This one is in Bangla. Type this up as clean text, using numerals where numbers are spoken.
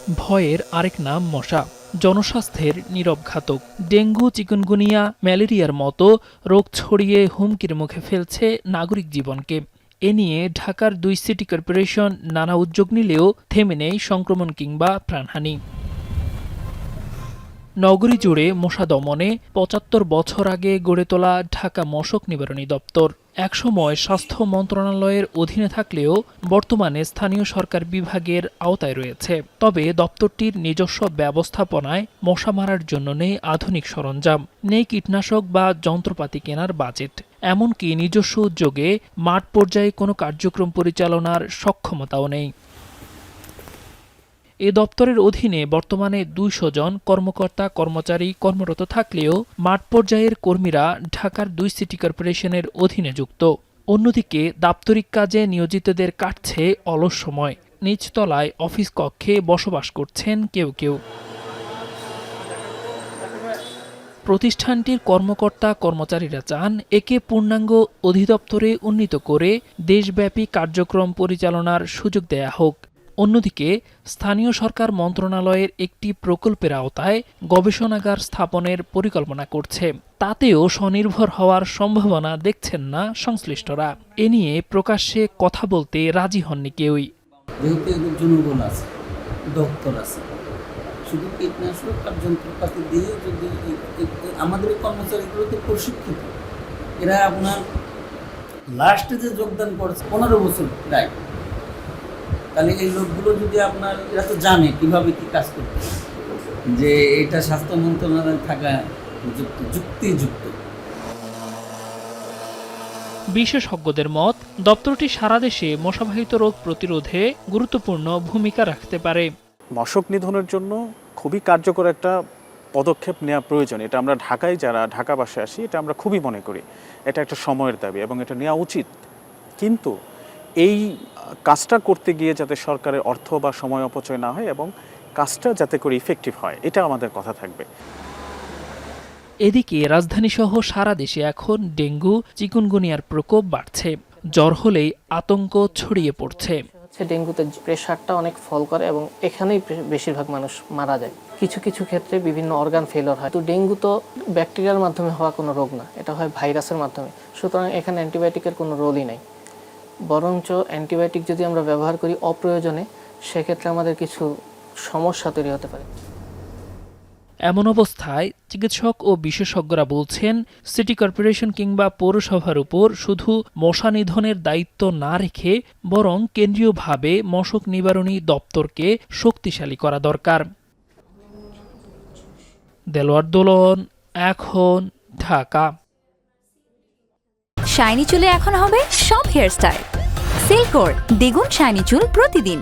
ভয়ের আরেক নাম মশা। জনস্বাস্থ্যের নীরব ঘাতক। ডেঙ্গু, চিকুনগুনিয়া, ম্যালেরিয়ার মতো রোগ ছড়িয়ে হুমকির মুখে ফেলছে নাগরিক জীবনকে। এ নিয়ে ঢাকার ২ সিটি কর্পোরেশন নানা উদ্যোগ নিলেও থেমে নেই সংক্রমণ কিংবা প্রাণহানি। নগরী জুড়ে মশা দমনে ৭৫ বছর আগে গড়ে তোলা ঢাকা মশক নিবারণী দপ্তর একসময় স্বাস্থ্য মন্ত্রণালয়ের অধীনে থাকলেও বর্তমানে স্থানীয় সরকার বিভাগের আওতায় রয়েছে। তবে দপ্তরটির নিজস্ব ব্যবস্থাপনায় মশা মারার জন্য নেই আধুনিক সরঞ্জাম, নেই কীটনাশক বা যন্ত্রপাতি কেনার বাজেট, এমনকি নিজস্ব উদ্যোগে মাঠ পর্যায়ে কোনো কার্যক্রম পরিচালনার সক্ষমতাও নেই। এ দপ্তরের অধীনে বর্তমানে ২০০ জন কর্মকর্তা কর্মচারী কর্মরত থাকলেও মাঠ পর্যায়ের কর্মীরা ঢাকার ২ সিটি কর্পোরেশনের অধীনে যুক্ত। অন্যদিকে দাপ্তরিক কাজে নিয়োজিতদের কাটছে অলস সময়। নিচতলায় অফিস কক্ষে বসবাস করছেন কেউ কেউ। প্রতিষ্ঠানটির কর্মকর্তা কর্মচারীরা চান একে পূর্ণাঙ্গ অধিদপ্তরে উন্নীত করে দেশব্যাপী কার্যক্রম পরিচালনার সুযোগ দেয়া হোক। অন্যদিকে স্থানীয় সরকার মন্ত্রণালয়ের একটি প্রকল্পের আওতায় গবেষণাগার স্থাপনের পরিকল্পনা করছে। তাতেও স্বনির্ভর হওয়ার সম্ভাবনা দেখছেন না সংশ্লিষ্টরা। এ নিয়ে প্রকাশ্যে কথা বলতে রাজি হননি কেউই। যেহেতু জনবল আছে, দপ্তর আছে, শুধু কীটনাশক আর যন্ত্রপাতি দিয়ে যদি আমাদের কর্মচারীগুলো তো প্রশিক্ষিত, এরা আপনার লাস্টে যে যোগদান করেছে ১৫ বছর প্রায়, তাহলে এই লোকগুলো যদি আপনার এরা তো জানে কীভাবে কী কাজ করতে, যে এটা স্বাস্থ্য মন্ত্রণালয়ে থাকা যুক্তিযুক্ত। বিশেষজ্ঞদের মত, দপ্তরটি সারা দেশে মশাবাহিত রোগ প্রতিরোধে গুরুত্বপূর্ণ ভূমিকা রাখতে পারে। মশক নিধনের জন্য খুবই কার্যকর একটা পদক্ষেপ নেওয়া প্রয়োজন। এটা আমরা ঢাকায় যারা ঢাকাবাসে আসি, এটা আমরা খুবই মনে করি এটা একটা সময়ের দাবি এবং এটা নেওয়া উচিত। কিন্তু এই কাজটা করতে গিয়ে যাতে সরকারের অর্থ বা সময় অপচয় না হয় এবং কাজটা যাতে করে ইফেক্টিভ হয়, এটা আমাদের কথা থাকবে। এদিকে রাজধানীসহ সারা দেশে এখন ডেঙ্গু, চিকুনগুনিয়ার প্রকোপ বাড়ছে। জ্বর হলেই আতঙ্ক ছড়িয়ে পড়ছে। ডেঙ্গুতে প্রেশারটা অনেক ফল করে এবং এখানেই বেশিরভাগ মানুষ মারা যায়। কিছু কিছু ক্ষেত্রে বিভিন্ন অর্গান ফেলিওর হয়। তো ডেঙ্গু তো ব্যাকটেরিয়ার মাধ্যমে হওয়া কোনো রোগ না, এটা হয় ভাইরাসের মাধ্যমে। সুতরাং এখানে অ্যান্টিবায়োটিকের কোনো রোলই নাই। বরঞ্চ অ্যান্টিবায়োটিক যদি আমরা ব্যবহার করি অপ্রয়োজনে, সেক্ষেত্রে আমাদের কিছু সমস্যা তৈরি হতে পারে। এমন অবস্থায় চিকিৎসক ও বিশেষজ্ঞরা বলছেন, সিটি কর্পোরেশন কিংবা পৌরসভার উপর শুধু মশা নিধনের দায়িত্ব না রেখে বরং কেন্দ্রীয়ভাবে মশক নিবারণী দপ্তরকে শক্তিশালী করা দরকার। দেলোয়ার দোলন, এখন, ঢাকা। শাইনি চুলে এখন হবে সব হেয়ারস্টাইল। সিল্কোর দ্বিগুণ শাইনি চুল প্রতিদিন।